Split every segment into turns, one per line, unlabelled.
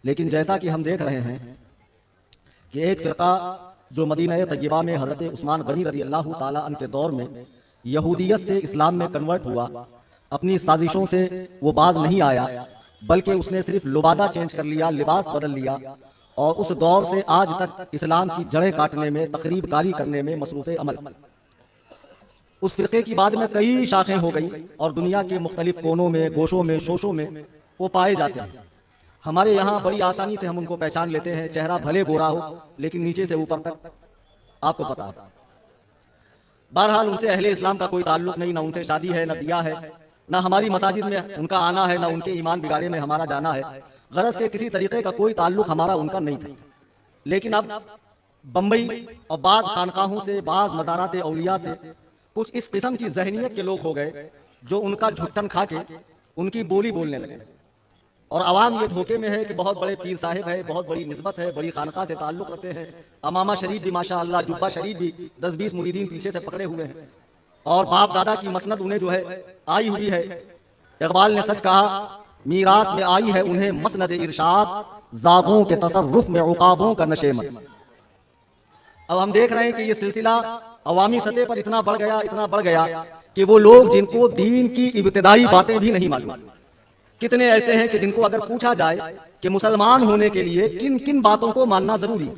لیکن جیسا کہ ہم دیکھ رہے ہیں کہ ایک فرقہ جو مدینہ طیبہ میں حضرت عثمان غنی رضی اللہ تعالیٰ عنہ کے دور میں یہودیت سے اسلام میں کنورٹ ہوا، اپنی سازشوں سے وہ باز نہیں آیا، بلکہ اس نے صرف لبادہ چینج کر لیا، لباس بدل لیا، اور اس دور سے آج تک اسلام کی جڑیں کاٹنے میں، تخریب کاری کرنے میں مصروف عمل۔ اس فرقے کی بعد میں کئی شاخیں ہو گئی اور دنیا کے مختلف کونوں میں، گوشوں میں، شوشوں میں وہ پائے جاتے ہیں۔ ہمارے یہاں بڑی آسانی سے ہم ان کو پہچان لیتے ہیں، چہرہ بھلے گورا ہو لیکن نیچے سے اوپر تک آپ کو پتا ہے۔ بہرحال ان سے اہل اسلام کا کوئی تعلق نہیں، نہ ان سے شادی ہے، نہ بیاہ ہے، نہ ہماری مساجد میں ان کا آنا ہے، نہ ان کے ایمان بگاڑے میں ہمارا جانا ہے، غرض کے کسی طریقے کا کوئی تعلق ہمارا ان کا نہیں تھا۔ لیکن اب بمبئی اور بعض خانقاہوں سے، بعض مزارات اولیاء سے کچھ اس قسم کی ذہنیت کے لوگ ہو گئے جو ان کا جھٹن کھا کے ان کی بولی بولنے لگے، اور عوام یہ دھوکے میں ہے کہ بہت بڑے پیر صاحب ہے، بہت بڑی نسبت ہے، بڑی خانقاہ سے تعلق رکھتے ہیں، امامہ شریف بھی ماشاءاللہ، جبہ شریف بھی 10-20 مریدین پیچھے سے پکڑے ہوئے ہیں، اور باپ دادا کی مسند انہیں جو ہے آئی ہوئی ہے۔ اقبال نے سچ کہا، میراث میں آئی ہے انہیں مسند ارشاد، زاغوں کے تصرف میں عقابوں کا نشیمن۔ اب ہم دیکھ رہے ہیں کہ یہ سلسلہ عوامی سطح پر اتنا بڑھ گیا کہ وہ لوگ جن کو دین کی ابتدائی باتیں بھی نہیں معلوم، کتنے ایسے ہیں کہ جن کو اگر پوچھا جائے کہ مسلمان ہونے کے لیے کن کن باتوں کو ماننا ضروری،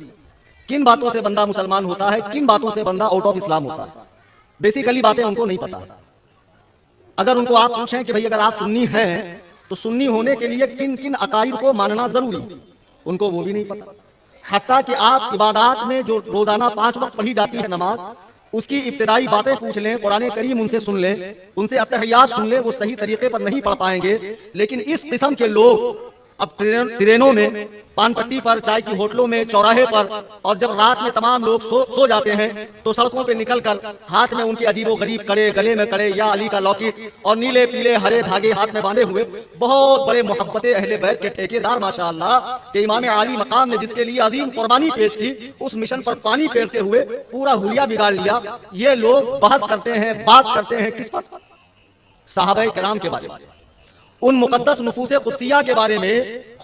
کن باتوں سے بندہ مسلمان ہوتا ہے، کن باتوں سے بندہ آؤٹ آف اسلام ہوتا ہے، بیسیکلی باتیں ان کو نہیں پتا۔ اگر ان کو آپ پوچھیں کہ بھئی اگر آپ سنی ہیں تو سنی ہونے کے لیے کن کن عقائد کو ماننا ضروری، ان کو وہ بھی نہیں پتا۔ حتیٰ کہ آپ عبادات میں جو روزانہ 5 وقت پڑھی جاتی ہے نماز، اس کی ابتدائی باتیں پوچھ لیں، قرآن کریم ان سے سن لیں، ان سے اتحیات سن لیں، وہ صحیح طریقے پر نہیں پڑھ پائیں گے۔ لیکن اس قسم کے لوگ اب ٹرینوں میں، پان پٹی پر، چائے کی ہوٹلوں میں، چوراہے پر، اور جب رات میں تمام لوگ سو جاتے ہیں تو سڑکوں پہ نکل کر ہاتھ میں ان کے عجیب و غریب کڑے، گلے میں کڑے، یا علی کا لاکٹ اور نیلے پیلے ہرے دھاگے ہاتھ میں باندھے ہوئے بہت بڑے محبت اہل بیت کے ٹھیکیدار ماشاءاللہ کہ امام عالی مقام نے جس کے لیے عظیم قربانی پیش کی، اس مشن پر پانی پھیرتے ہوئے پورا حلیہ بگاڑ لیا۔ یہ لوگ بحث کرتے ہیں، بات کرتے ہیں کس پر؟ صحابہ کرام کے بارے میں، ان مقدس نفوس قدسیہ کے بارے میں۔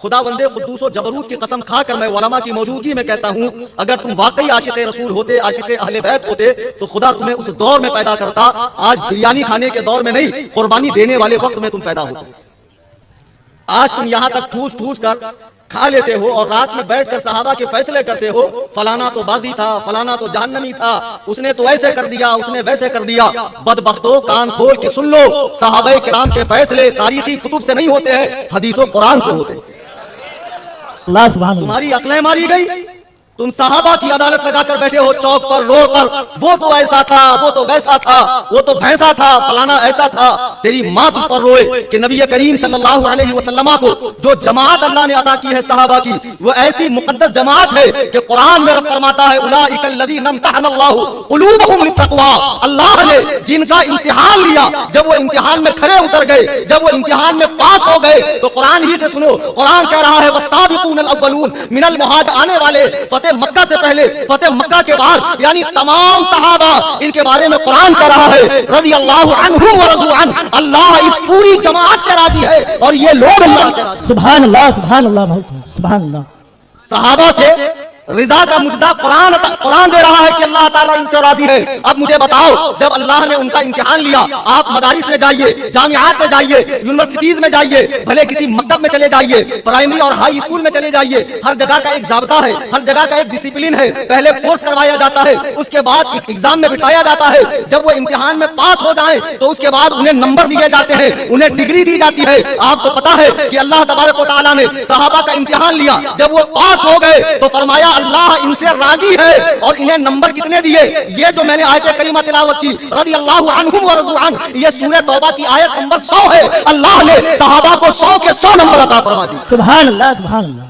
خدا بندے قدوس و جبروت کی قسم کھا کر میں علماء کی موجودگی میں کہتا ہوں، اگر تم واقعی عاشق رسول ہوتے، عاشق اہل بیت ہوتے، تو خدا تمہیں اس دور میں پیدا کرتا، آج بریانی کھانے کے دور میں نہیں، قربانی دینے والے وقت میں تم پیدا ہوتے۔ آج تم یہاں تک ٹھوس ٹھوس کر کھا لیتے ہو اور رات میں بیٹھ کر صحابہ کے فیصلے کرتے ہو، فلانا تو باغی تھا، فلانا تو جہنمی تھا، اس نے تو ایسے کر دیا، اس نے ویسے کر دیا۔ بدبختو، کان کھول کے سن لو، صحابہ کرام کے فیصلے تاریخی کتب سے نہیں ہوتے ہیں، حدیث و قرآن سے ہوتے ہیں۔
اللہ سبحان اللہ۔
تمہاری عقلیں ماری گئی، تم صحابہ کی عدالت لگا کر بیٹھے ہو چوک پر، روڈ پر، وہ تو ایسا تھا، وہ تو ویسا تھا، وہ تو بھینسا تھا، فلانا ایسا تھا۔ تیری ماں تجھ پر روئے کہ نبی کریم صلی اللہ علیہ وسلم کو جو جماعت اللہ نے عطا کی ہے صحابہ کی، وہ ایسی مقدس جماعت ہے کہ قرآن میں رب فرماتا ہے اولئک الذین امتحن اللہ قلوبہم للتقوی، اللہ نے جن کا امتحان لیا، جب وہ امتحان میں کھرے اتر گئے، جب وہ امتحان میں پاس ہو گئے، تو قرآن ہی سے سنو، قرآن کہہ رہا ہے والسابقون الاولون من المہاجرین، آنے والے فتح مکہ سے پہلے، فتح مکہ کے بعد، یعنی تمام صحابہ، ان کے بارے میں قرآن کہہ رہا ہے رضی اللہ عنہم ورضوا عنہ، اللہ اس پوری جماعت سے راضی ہے اور یہ لوگ اللہ سے راضی۔
سبحان اللہ، سبحان اللہ، سبحان اللہ۔
صحابہ سے رضا کا مجدہ قرآن دے رہا ہے کہ اللہ تعالیٰ ان سے راضی ہے۔ اب مجھے بتاؤ، جب اللہ نے ان کا امتحان لیا، آپ مدارس میں جائیے، جامعات میں جائیے، یونیورسٹیز میں جائیے، بھلے کسی مکتب میں چلے جائیے، پرائمری اور ہائی اسکول میں چلے جائیے، ہر جگہ کا ایک ضابطہ ہے، ہر جگہ کا ایک ڈسپلن ہے۔ پہلے کورس کروایا جاتا ہے، اس کے بعد ایگزام میں بٹھایا جاتا ہے، جب وہ امتحان میں پاس ہو جائیں تو اس کے بعد انہیں نمبر دیے جاتے ہیں، انہیں ڈگری دی جاتی ہے۔ آپ کو پتا ہے کہ اللہ تبارک و تعالیٰ نے صحابہ کا امتحان لیا، جب وہ پاس ہو گئے تو فرمایا اللہ ان سے راضی ہے، اور انہیں نمبر کتنے دیے؟ یہ جو میں نے آیت کریمہ تلاوت کی رضی اللہ عنہم ورضوا عنہ، یہ سورہ توبہ کی آیت نمبر 100 ہے۔ اللہ نے صحابہ کو 100 کے 100 نمبر عطا فرما دیے،
سبحان اللہ، سبحان اللہ۔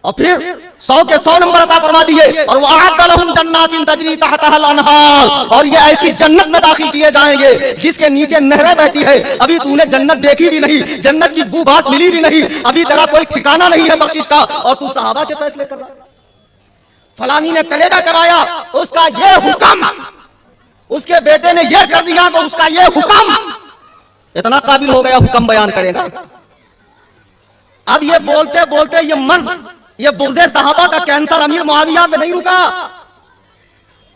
اور پھر 100 کے 100 نمبر عطا فرما دیے، اور وَأَعَدَّ لَهُمْ جَنَّاتٍ تَجْرِي تَحْتَهَا الْأَنْهَارُ، اور یہ ایسی جنت میں داخل کیے جائیں گے جس کے نیچے نہریں بہتی ہے۔ ابھی تو نے جنت دیکھی بھی نہیں، جنت کی بو باس ملی بھی نہیں، ابھی تیرا کوئی ٹھکانہ نہیں ہے بخشش کا، اور تو صحابہ کے فیصلے کر رہا ہے۔ فلانی نے کلیجہ چبایا، اس کا یہ حکم، اس کے بیٹے نے یہ کر دیا تو اس کا یہ حکم، اتنا قابل ہو گیا حکم بیان کرے گا۔ اب یہ بولتے بولتے یہ مرض، یہ بغض صحابہ کا کینسر امیر معاویہ پہ نہیں رکا.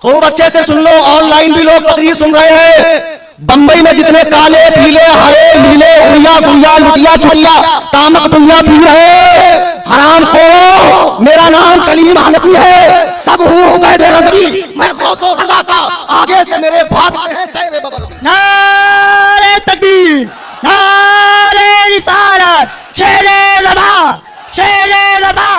خوب اچھے سے سن لو، آن لائن بھی لوگ تقریر سن رہے ہیں. بمبئی میں جتنے کالے پیلے ہرے نیلے اڑیا گڑیا لٹیا چھڑیا تامک دنیا پی رہے حرام خورو، میرا نام کلیم حنفی ہے، سب ہوں عبید رضوی، میں غوث و رضا کا، آگے سے میرے بھاگتے ہیں شیر ببر.
نعرہ تکبیر، نعرہ رسالت، شیر رضا، شیر رضا،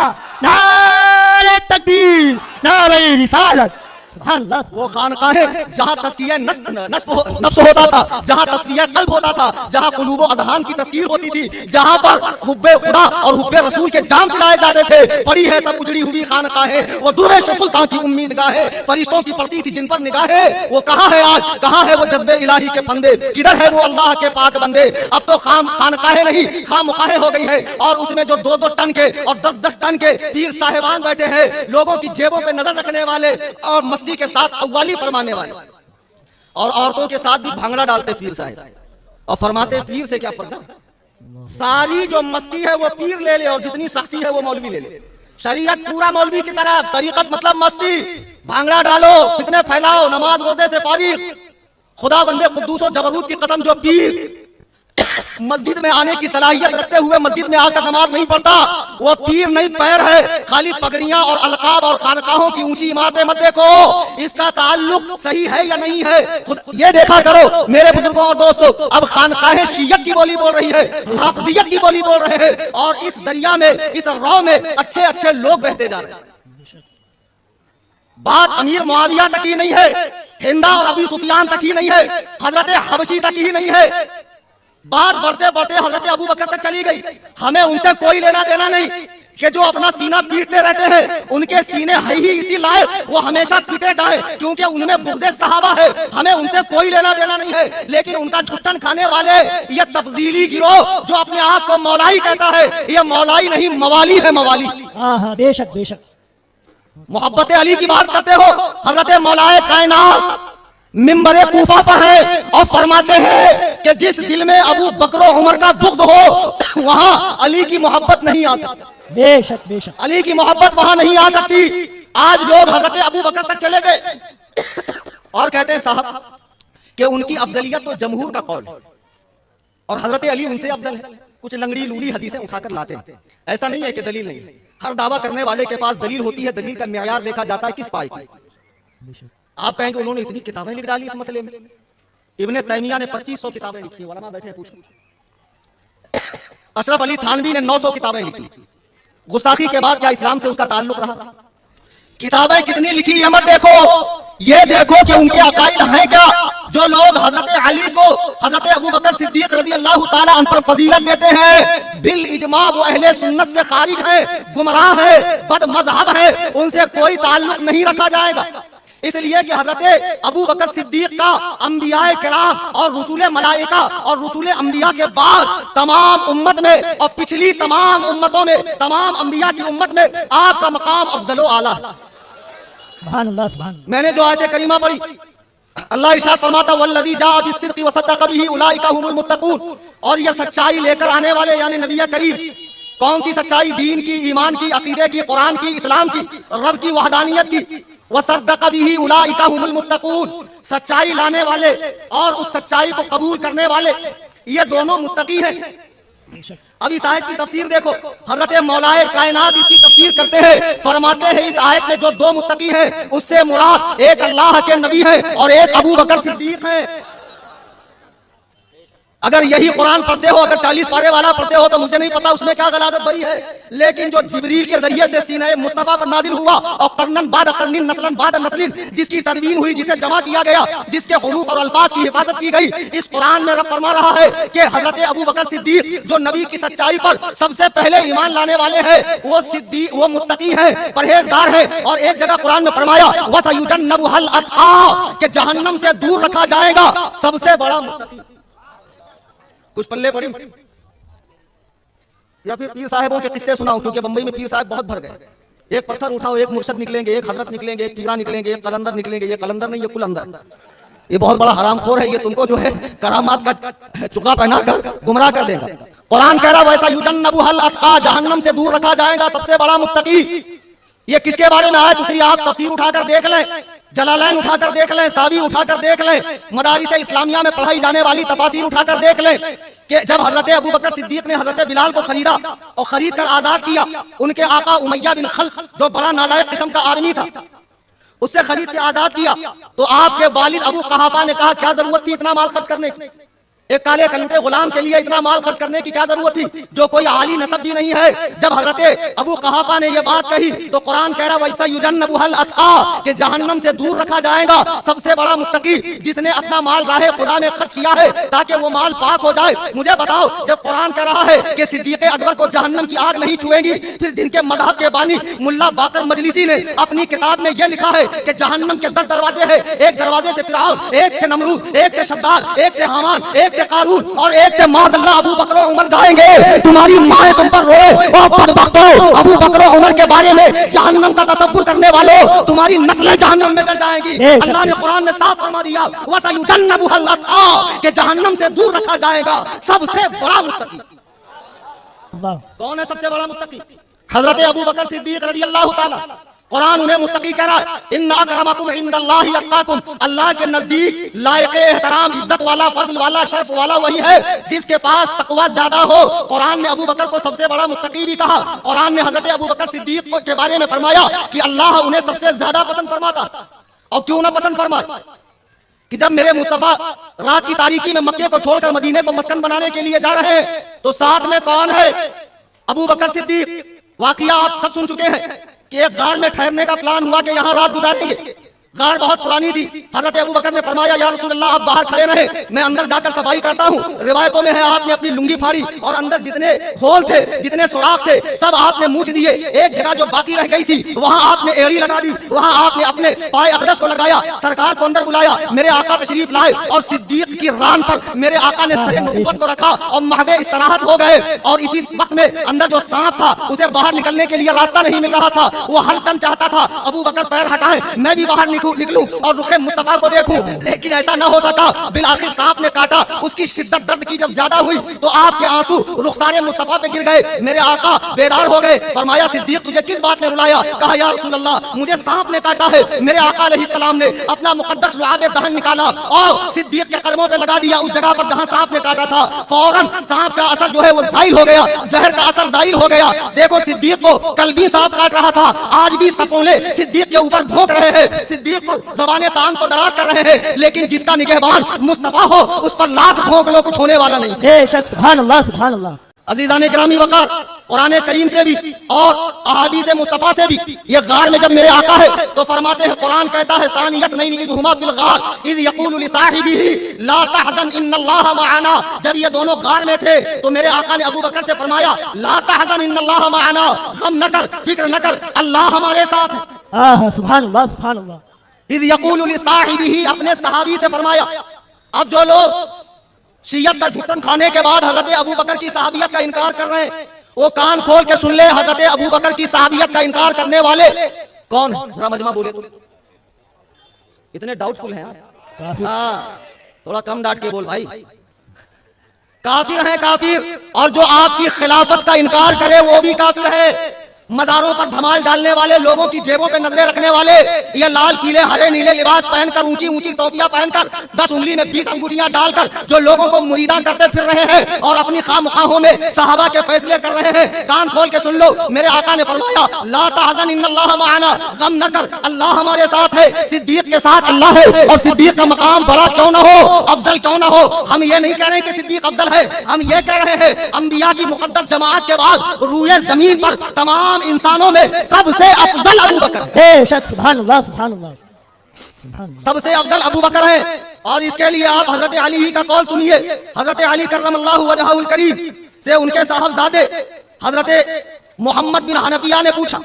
نعرہ تکبیر، نعرہ رسالت. سبحان اللہ.
وہ خانقاہیں جہاں تزکیہ نفس ہوتا تھا، جہاں تزکیہ قلب ہوتا تھا، جہاں قلوب و اذہان کی تذکیر ہوتی تھی، جہاں پر حب خدا اور حب رسول کے جام پلائے جاتے تھے، پڑی ہے سب اجڑی ہوئی خانقاہیں، وہ درے سلطان کی امید گاہیں، فرشتوں کی پڑتی تھی جن پر نگاہیں. وہ کہاں ہے آج، کہاں ہے وہ جذبے الہی کے پھندے، کدھر ہے وہ اللہ کے پاک بندے. اب تو خانقاہیں نہیں خامخواہیں ہو گئی ہے، اور اس میں جو 2-2 ٹن کے اور 10-10 ٹن کے پیر صاحبان بیٹھے ہیں، لوگوں کی جیبوں پہ نظر رکھنے والے اور مستی کے ساتھ قوالی فرمانے والے، اور عورتوں کے ساتھ بھی بھانگڑا ڈالتے پیر صاحب، اور فرماتے پیر سے کیا پردہ. ساری جو مستی ہے وہ پیر لے لے، اور جتنی سختی ہے وہ مولوی لے لے. شریعت پورا مولوی کی طرف، طریقت مطلب مستی، بھانگڑا ڈالو، فتنے پھیلاؤ، نماز روزے سے فارغ. خدا بندے قدوس و جبروت کی قسم، جو پیر مسجد میں آنے کی صلاحیت رکھتے ہوئے مسجد میں آ کر نماز نہیں پڑھتا، وہ پیر نہیں پیر ہے. خالی پگڑیاں اور القاب اور خانقاہوں کی اونچی عمارتیں مت دیکھو، اس کا تعلق صحیح ہے یا نہیں ہے یہ دیکھا کرو میرے بزرگوں اور دوستو. اب خانقاہیں شیعت کی بولی بول رہی ہے، حافظیت کی بولی بول رہے ہیں، اور اس دریا میں، اس رو میں اچھے اچھے لوگ بہتے جا رہے ہیں. بات امیر معاویہ تک ہی نہیں ہے، ہندا اور ابو سفیان تک ہی نہیں ہے، حضرت حبشی تک ہی نہیں ہے. بات بڑھتے بڑھتے حضرت ابو بکر تک چلی گئی. ہمیں ان سے کوئی لینا دینا نہیں کہ جو اپنا سینہ پیٹتے رہتے ہیں، ان کے سینے ہے ہی اسی لائق، وہ ہمیشہ پیٹے جائیں، کیونکہ ان میں بغض صحابہ ہے. ہمیں ان سے کوئی لینا دینا نہیں ہے، لیکن ان کا جھٹن کھانے والے یہ تفضیلی گروہ جو اپنے آپ کو مولائی کہتا ہے، یہ مولائی نہیں موالی ہے، موالی.
ہاں ہاں، بے شک بے شک.
محبت علی کی بات کرتے ہو، حضرت مولا کائنات منبر کوفہ پر ہے اور فرماتے ہیں کہ جس دل میں ابو بکر و عمر کا بغض ہو، وہاں علی کی محبت نہیں آ سکتی.
بے شک بے شک.
علی کی محبت وہاں نہیں آ سکتی. آج لوگ حضرت ابو بکر تک چلے گئے اور کہتے ہیں صاحب کہ ان کی افضلیت تو جمہور کا قول ہے، اور حضرت علی ان سے افضل ہے. کچھ لنگڑی لولی حدیثیں اٹھا کر لاتے ہیں. ایسا نہیں ہے کہ دلیل نہیں ہے، ہر دعویٰ کرنے والے کے پاس دلیل ہوتی ہے. دلیل کا معیار دیکھا جاتا ہے کس پائے کی. آپ کہیں گے انہوں نے اتنی کتابیں لکھ ڈالی اس مسئلے میں. ابن تیمیہ نے 2500 کتابیں لکھی، علماء بیٹھے ہیں پوچھو. اشرف علی تھانوی نے 900 کتابیں لکھی. گستاخی کے بعد کیا اسلام سے اس کا تعلق رہا؟ کتابیں کتنی لکھی یہ مت دیکھو، یہ دیکھو کہ ان کے عقائد ہیں کیا. جو لوگ حضرت علی کو، حضرت ابو بکر صدیق رضی اللہ تعالیٰ عنہ پر فضیلت دیتے ہیں، بالاجماع وہ اہل سنت سے خارج ہیں، گمراہ ہیں، بد مذہب ہیں، ان سے کوئی تعلق نہیں رکھا جائے گا. اس لیے کہ حضرت ابو بکر صدیق کا انبیاء کرام اور رسول ملائکہ اور رسول انبیاء کے بعد تمام امت میں اور پچھلی تمام امتوں میں، تمام انبیاء کی امت میں آپ کا مقام افضل و اعلیٰ.
سبحان اللہ سبحان اللہ.
میں نے جو آیت کریمہ پڑھی، اللہ ارشاد فرماتا والذی جاء بالصدق وصدق به اولئک هم المتقون، اور یہ سچائی لے کر آنے والے یعنی نبی کریم. کون سی سچائی؟ دین کی، ایمان کی، عقیدے کی، قرآن کی، اسلام کی، رب کی وحدانیت کی. وصدق به اولئک هم المتقون، سچائی لانے والے اور اس سچائی کو قبول کرنے والے، یہ دونوں متقی ہیں. اب اس آیت کی تفسیر دیکھو، حضرت مولا کائنات اس کی تفسیر کرتے ہیں، فرماتے ہیں اس آیت میں جو 2 متقی ہیں اس سے مراد ایک اللہ کے نبی ہیں اور ایک ابو بکر صدیق ہیں. اگر یہی قرآن پڑھتے ہو، اگر 40 پارے والا پڑھتے ہو تو مجھے نہیں پتا اس میں کیا غلاظت بھری ہے، لیکن جو جبریل کے ذریعے سے سینہ مصطفیٰ پر نازل ہوا اور قرنن بعد قرنن نسلن بعد نسلن جس کی تدوین ہوئی، جسے جمع کیا گیا، جس کے حروف اور الفاظ کی حفاظت کی گئی، اس قرآن میں رب فرما رہا ہے کہ حضرت ابو بکر صدیق جو نبی کی سچائی پر سب سے پہلے ایمان لانے والے ہیں، وہ صدیق، وہ متقی ہیں، پرہیزگار ہیں. اور ایک جگہ قرآن میں فرمایا وَسَيُجَنَّبُهَا الْأَتْقَى، کہ جہنم سے دور رکھا جائے گا سب سے بڑا متقی. کچھ پلے پڑی یا پھر پیر صاحبوں کے قصے سناؤں، کیونکہ بمبئی میں پیر صاحب بہت بھر گئے. ایک پتھر اٹھاؤ، ایک مرشد نکلیں گے، ایک حضرت نکلیں گے، ایک پیرا نکلیں گے، ایک قلندر نکلیں گے. یہ قلندر نہیں، یہ کلندر. یہ بہت بڑا حرام خور ہے، یہ تم کو جو ہے کرامات کا چکا پہنا کر گمراہ کر دے گا۔ قرآن کہہ رہا ویسا یجنبھا الاتقی، جہنم سے دور رکھا جائے گا سب سے بڑا متقی۔ یہ کس کے بارے میں آیت اتری؟ آپ تفسیر اٹھا کر دیکھ لیں، جلالین اٹھا کر دیکھ لیں، ساوی اٹھا کر دیکھ لیں، مدارس اسلامیہ میں پڑھائی جانے والی تفاسیر اٹھا کر دیکھ لیں کہ جب حضرت ابوبکر صدیق نے حضرت بلال کو خریدا اور خرید کر آزاد کیا، ان کے آقا امیہ بن خلف جو بڑا نالائق قسم کا آدمی تھا اس سے خرید کے آزاد کیا، تو آپ کے والد ابو قحافہ نے کہا کیا ضرورت تھی اتنا مال خرچ کرنے کی؟ ایک کالے کنوٹے غلام کے لیے اتنا مال خرچ کرنے کی کیا ضرورت تھی جو کوئی عالی نسب بھی نہیں ہے؟ جب حضرت ابو قحافہ نے یہ بات کہی تو قرآن کہہ رہا ویسا یجنبھا الاتقی کہ جہنم سے دور رکھا جائے گا سب سے بڑا متقی، جس نے اپنا مال راہ خدا میں خرچ کیا ہے تاکہ وہ مال پاک ہو جائے۔ مجھے بتاؤ جب قرآن کہہ رہا ہے کہ صدیق اکبر کو جہنم کی آگ نہیں چھوئے گی، پھر جن کے مذہب کے بانی ملا باقر مجلسی نے اپنی کتاب میں یہ لکھا ہے کہ جہنم کے 10 دروازے ہیں، ایک دروازے سے فرعون، ایک سے نمرود، ایک سے شداد، ایک سے حامان، ایک سے قارون اور ایک سے معاذ اللہ ابو بکر و عمر جائیں گے۔ تمہاری ماں تم پر روئے اور بدبختو، ابو بکر و عمر کے بارے میں جہنم کا تصور کرنے والوں، تمہاری نسلیں جہنم میں جل جائیں گی۔ اللہ نے قرآن میں صاف فرما دیا وَسَيُجَنَّبُهَا الْأَتْقَى کہ جہنم سے دور رکھا جائے گا سب سے بڑا متقی۔ کون ہے سب سے بڑا متقی؟ حضرت ابو بکر صدیق رضی اللہ تعالی۔ قرآن انہیں متقی کہہ رہا ہے ان اکرمکم عند اللہ اتقاکم، اللہ کے نزدیک لائق احترام، عزت والا، فضل والا، شرف والا وہی ہے جس کے پاس تقوی زیادہ ہو۔ قرآن نے ابو بکر کو سب سے بڑا متقی بھی کہا۔ قرآن نے حضرت ابو بکر صدیق کے بارے میں فرمایا کہ اللہ انہیں سب سے زیادہ پسند فرماتا۔ اور کیوں نہ پسند فرمائے کہ جب میرے مصطفیٰ رات کی تاریکی میں مکے کو چھوڑ کر مدینے کو مسکن بنانے کے لیے جا رہے ہیں تو ساتھ میں کون ہے؟ ابو بکر صدیق۔ واقعہ آپ سب سن چکے ہیں کہ ایک غار میں ٹھہرنے کا پلان ہوا کہ یہاں رات گزاریں گے۔ غار بہت پرانی تھی۔ حضرت ابو بکر نے فرمایا یا رسول اللہ آپ باہر کھڑے رہیں، میں اندر جا کر صفائی کرتا ہوں۔ روایتوں میں ہے آپ نے اپنی لنگی پھاڑی اور اندر جتنے ہول تھے، جتنے سوراخ تھے، سب آپ نے مونچھ دیے۔ ایک جگہ جو باقی رہ گئی تھی وہاں آپ نے ایڑی لگا دی، وہاں آپ نے اپنے پائے اقدس کو لگایا، سرکار کو اندر بلایا، میرے آقا تشریف لائے اور صدیق کی ران پر میرے آقا نے سر نبوت کو رکھا اور محو استراحت ہو گئے۔ اور اسی وقت میں اندر جو سانپ تھا اسے باہر نکلنے کے لیے راستہ نہیں مل رہا تھا، وہ ہر چند چاہتا تھا ابو بکر پیر ہٹائیں میں بھی باہر نکلوں اور رخ مصطفیٰ کو دیکھوں، لیکن ایسا نہ ہو سکا۔ بالآخر سانپ نے کاٹا، اس کی شدت درد کی جب زیادہ ہوئی تو آپ کے آنسو رخسار مصطفیٰ پہ گر گئے۔ میرے آقا بیدار ہو گئے، فرمایا صدیق تجھے کس بات نے رلایا؟ کہا یا رسول اللہ مجھے سانپ نے کاٹا ہے۔ میرے آقا علیہ السلام نے اپنا مقدس لعاب دہن نکالا اور صدیق کے قدموں پہ لگا دیا اس جگہ پر جہاں سانپ نے کاٹا تھا۔ فوراً سانپ کا اثر جو ہے وہ زائل ہو گیا، زہر کا اثر زائل ہو گیا۔ دیکھو صدیق کو کل بھی سانپ کاٹ رہا تھا، آج بھی سپولے صدیق کے اوپر بھونک رہے ہیں، صدیق کو زبان تان کو دراز کر رہے ہیں، لیکن جس کا نگہبان مصطفیٰ ہو اس پر لاکھ بھونک لو کچھ ہونے والا نہیں۔
بے شک، سبحان اللہ سبحان اللہ۔
عزیزان گرامی وقار، قرآن کریم سے بھی اور احادیث مصطفیٰ سے بھی یہ غار میں جب میرے آقا ہے تو فرماتے ہیں، قرآن کہتا ہے ثانی اثنین اذ ہما فی الغار اذ یقول لصاحبہ لا تحزن ان اللہ معنا۔ جب یہ دونوں غار میں تھے تو میرے آقا نے ابو بکر سے فرمایا لا تحزن ان اللہ معنا، غم نہ کر، فکر نہ کر، اللہ ہمارے ساتھ ہے۔
سبحان اللہ سبحان اللہ۔
اذ یقول لصاحبہ، اپنے صحابی سے فرمایا۔ اب جو لوگ شیعت کا جھٹن کھانے کے بعد حضرت ابو بکر کی صحابیت کا انکار کر رہے ہیں وہ کان کھول کے سن لے، حضرت ابو بکر کی صحابیت کا انکار کرنے والے کون ہیں؟ ذرا مجمع بولے تو، اتنے ڈاؤٹ فل ہیں آپ؟ ہاں تھوڑا کم ڈانٹ کے بول بھائی۔ کافر ہیں کافر، اور جو آپ کی خلافت کا انکار کرے وہ بھی کافر ہے۔ مزاروں پر دھمال ڈالنے والے، لوگوں کی جیبوں پہ نظریں رکھنے والے، یہ لال پیلے ہرے نیلے لباس پہن کر، اونچی اونچی ٹوپیاں پہن کر، 10 انگلی میں 20 انگوٹیاں ڈال کر جو لوگوں کو مریداں کرتے پھر رہے ہیں اور اپنی خواہوں میں صحابہ کے فیصلے کر رہے ہیں، کان کھول کے سن لو۔ میرے آقا نے فرمایا لا تحزن ان اللہ معنا، غم نہ کر، اللہ ہمارے ساتھ ہے۔ صدیق کے ساتھ اللہ ہے، اور صدیق کا مقام بڑا کیوں نہ ہو، افضل کیوں نہ ہو، ہم یہ نہیں کہہ رہے کہ صدیق افضل ہے، ہم یہ کہہ رہے ہیں انبیاء کی مقدس جماعت کے بعد روئے زمین پر تمام انسانوں میں سب سے افضل ابو بکر ہے۔
بے شک، سبحان اللہ سبحان اللہ۔
سب سے افضل ابو بکر ہے، اور اس کے لیے آپ حضرت علی کا قول سنیے۔ حضرت علی کرم اللہ وجہہ الکریم سے ان کے صاحبزادے حضرت محمد بن حنفیہ نے پوچھا،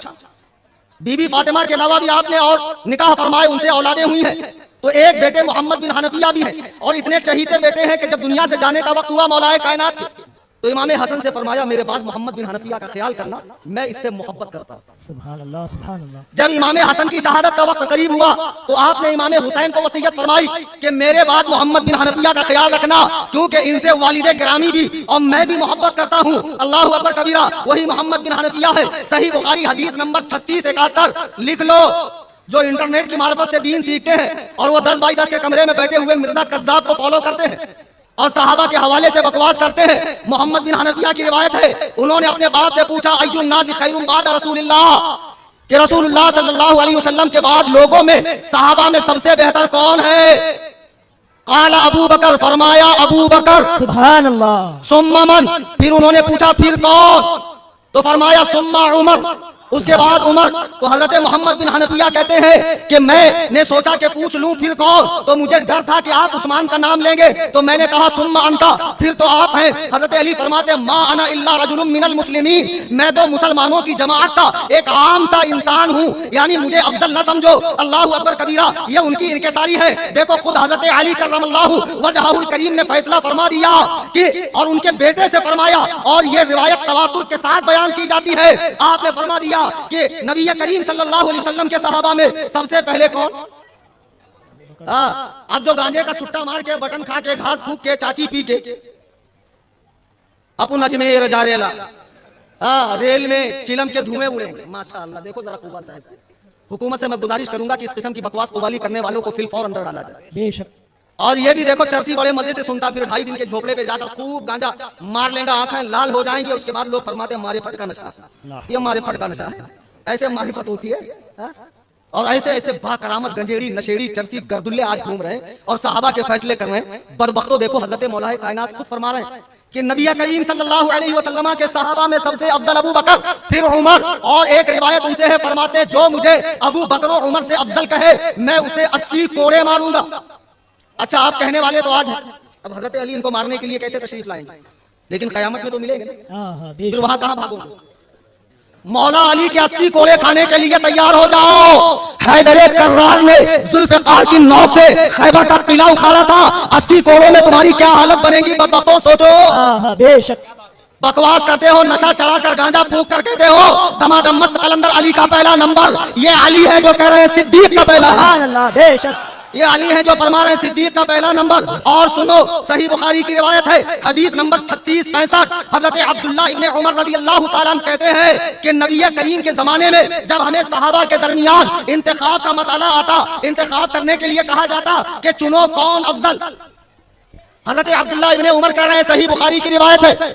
بی بی فاطمہ کے علاوہ بھی آپ نے اور نکاح فرمائے، ان سے اولادیں ہوئی ہیں، تو ایک بیٹے محمد بن حنفیہ بھی ہیں، اور اتنے چہیتے بیٹے ہیں کہ جب دنیا سے جانے کا وقت ہوا مولا کائنات کے تو امام حسن سے فرمایا میرے بعد محمد بن حنفیہ کا خیال کرنا، میں اس سے محبت کرتا ہوں۔
سبحان اللہ سبحان اللہ۔
جب امام حسن کی شہادت کا وقت قریب ہوا تو آپ نے امام حسین کو وصیت فرمائی کہ میرے بعد محمد بن حنفیہ کا خیال رکھنا، کیونکہ ان سے والد گرامی بھی اور میں بھی محبت کرتا ہوں۔ اللہ اکبر کبیرہ، وہی محمد بن حنفیہ ہے۔ صحیح بخاری حدیث نمبر 3671 لکھ لو۔ جو انٹرنیٹ کی معرفت سے دین سیکھتے ہیں اور وہ 10x10 کے کمرے میں بیٹھے ہوئے مرزا کذاب کو فالو کرتے ہیں اور صحابہ کے حوالے سے بکواس کرتے ہیں، محمد بن حنفیہ کی روایت ہے، انہوں نے اپنے باپ سے پوچھا ای الناس خیر بعد رسول اللہ، کہ رسول اللہ صلی اللہ علیہ وسلم کے بعد لوگوں میں صحابہ میں سب سے بہتر کون ہے؟ قال ابو بکر، فرمایا ابو بکر۔
سبحان اللہ۔
ثم من، پھر انہوں نے پوچھا پھر کون؟ تو فرمایا ثم عمر، اس کے بعد عمر۔ تو حضرت محمد بن حنفیہ کہتے ہیں کہ میں نے سوچا کہ پوچھ لوں پھر کون، تو مجھے ڈر تھا کہ آپ عثمان کا نام لیں گے، تو میں نے کہا ثم انتا، پھر تو آپ ہیں۔ حضرت علی فرماتے ہیں ما انا الا رجل من المسلمین، میں تو مسلمانوں کی جماعت کا ایک عام سا انسان ہوں، یعنی مجھے افضل نہ سمجھو۔ اللہ اکبر کبیرہ، یہ ان کی انکساری ہے۔ دیکھو خود حضرت علی کرم اللہ وجہہ الکریم نے فیصلہ فرما دیا کہ، اور ان کے بیٹے سے فرمایا، اور یہ روایت تواتر کے ساتھ بیان کی جاتی ہے، آپ نے فرما دیا کہ نبی کریم صلی اللہ علیہ وسلم کے صحابہ میں سب سے پہلے کون؟ اب جو گانجے کا سٹا مار کے، بٹن کھا کے، گھاس پھونک کے، چاچی پی کے، اپن اجمیر جا ریلا، ریل میں چلم کے دھوئیں اڑیں گے۔ ماشاءاللہ، دیکھو ذرا قوت صاحب، حکومت سے میں گزارش کروں گا کہ اس قسم کی بکواس قوالی کرنے والوں کو فی الفور اندر ڈالا جائے۔
بے شک۔
اور یہ بھی دیکھو چرسی بڑے مزے سے سنتا، پھر 2.5 دن کے جھوپڑے پہ جا کر خوب گانجا مار لیں گا، آنکھیں لال ہو جائیں گی، اس کے بعد لوگ فرماتے ہیں ہمارے پھٹ کا نشہ، یہ ہمارے پھٹ کا نشہ ہے۔ ایسے معرفت ہوتی ہے، اور ایسے ایسے با کرامت گنجیڑی نشیڑی چرسی گردلے آج گھوم رہے ہیں اور صحابہ کے فیصلے کر رہے ہیں۔ بدبختو، دیکھو حضرت مولا کائنات خود فرما رہے ہیں کہ نبی کریم صلی اللہ علیہ وسلم کے صحابہ میں سب سے افضل ابو بکر، پھر عمر، اور ایک روایت ان سے ہے، فرماتے ہیں جو مجھے ابو بکر و عمر سے افضل کہے میں اسے 80 کوڑے ماروں گا۔ اچھا، آپ کہنے والے تو آج ہیں، اب حضرت علی ان کو مارنے کے لیے کیسے تشریف لائیں گے؟ لیکن قیامت میں تو ملیں گے، پھر وہاں کہاں بھاگو گے؟ مولا علی کے 80 کوڑے کھانے کے لیے تیار ہو جاؤ۔ حیدر کرار نے ذوالفقار کی نوک سے خیبر کا قلعہ اکھاڑا تھا، 80 کوڑوں میں تمہاری کیا حالت بنے گی بدبختوں، سوچو۔
بے شک۔
بکواس کرتے ہو، نشہ چڑھا کر گانجا پھونک کر کہتے ہو دمادم مست قلندر علی کا پہلا نمبر، یہ علی ہے جو کہہ رہے ہیں صدیق کا پہلا ہے۔
سبحان اللہ، بے شک۔
یہ علی ہے جو فرما رہے ہیں صدیق کا پہلا نمبر۔ اور سنو، صحیح بخاری کی روایت ہے، حدیث نمبر 3665، حضرت عبداللہ ابن عمر رضی اللہ تعالیٰ عنہ کہتے ہیں کہ نبی کریم کے زمانے میں جب ہمیں صحابہ کے درمیان انتخاب کا مسئلہ آتا، انتخاب کرنے کے لیے کہا جاتا کہ چنو کون افضل، حضرت عبداللہ ابن عمر کہہ رہے ہیں، صحیح بخاری کی روایت ہے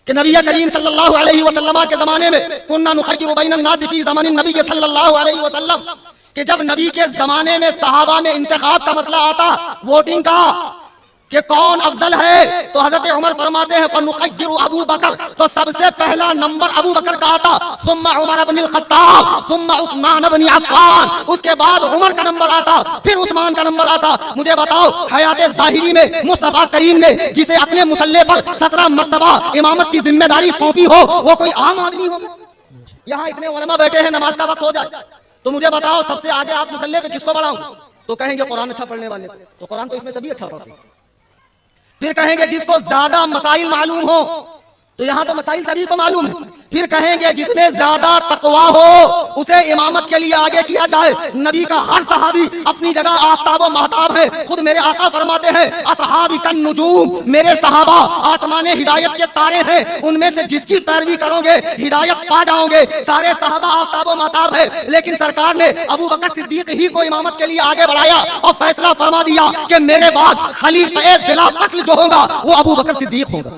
کہ نبی کریم صلی اللہ علیہ وسلم کے زمانے میں کننا نخیر بین الناس فی زمان النبی صلی اللہ علیہ وسلم، کہ جب نبی کے زمانے میں صحابہ میں انتخاب کا مسئلہ آتا، ووٹنگ کا، کہ کون افضل ہے، تو حضرت عمر فرماتے ہیں فنخیر ابو بکر، تو سب سے پہلا نمبر ابو بکر کا آتا، ثم عمر بن الخطاب، ثم عثمان بن عفان، اس کے بعد عمر کا نمبر آتا، پھر عثمان کا نمبر آتا۔ مجھے بتاؤ، حیات ظاہری میں مصطفیٰ کریم نے جسے اپنے مسلح پر 17 مرتبہ امامت کی ذمہ داری سونپی ہو، وہ کوئی عام آدمی ہوگا؟ یہاں اتنے علماء بیٹھے ہیں، نماز کا وقت ہو جائے تو مجھے بتاؤ سب سے آگے آپ مسلح پہ کس کو بڑھاؤں؟ تو کہیں گے قرآن اچھا پڑھنے والے، تو قرآن تو اس میں سبھی اچھا پڑھتے ہیں۔ پھر کہیں گے جس کو زیادہ مسائل معلوم ہو، تو یہاں تو مسائل سبھی کو معلوم ہے۔ پھر کہیں گے جس میں زیادہ تقویٰ ہو اسے امامت کے لیے آگے کیا جائے۔ نبی کا ہر صحابی اپنی جگہ آفتاب و مہتاب ہے، خود میرے آقا فرماتے ہیں اصحابی کالنجوم، میرے صحابہ آسمان ہدایت کے تارے ہیں، ان میں سے جس کی پیروی کرو گے ہدایت پا جاؤ گے۔ سارے صحابہ آفتاب و مہتاب ہے، لیکن سرکار نے ابو بکر صدیق ہی کو امامت کے لیے آگے بڑھایا اور فیصلہ فرما دیا کہ میرے بعد خلیفہ بلا فصل جو ہوگا وہ ابو بکر صدیق ہوگا۔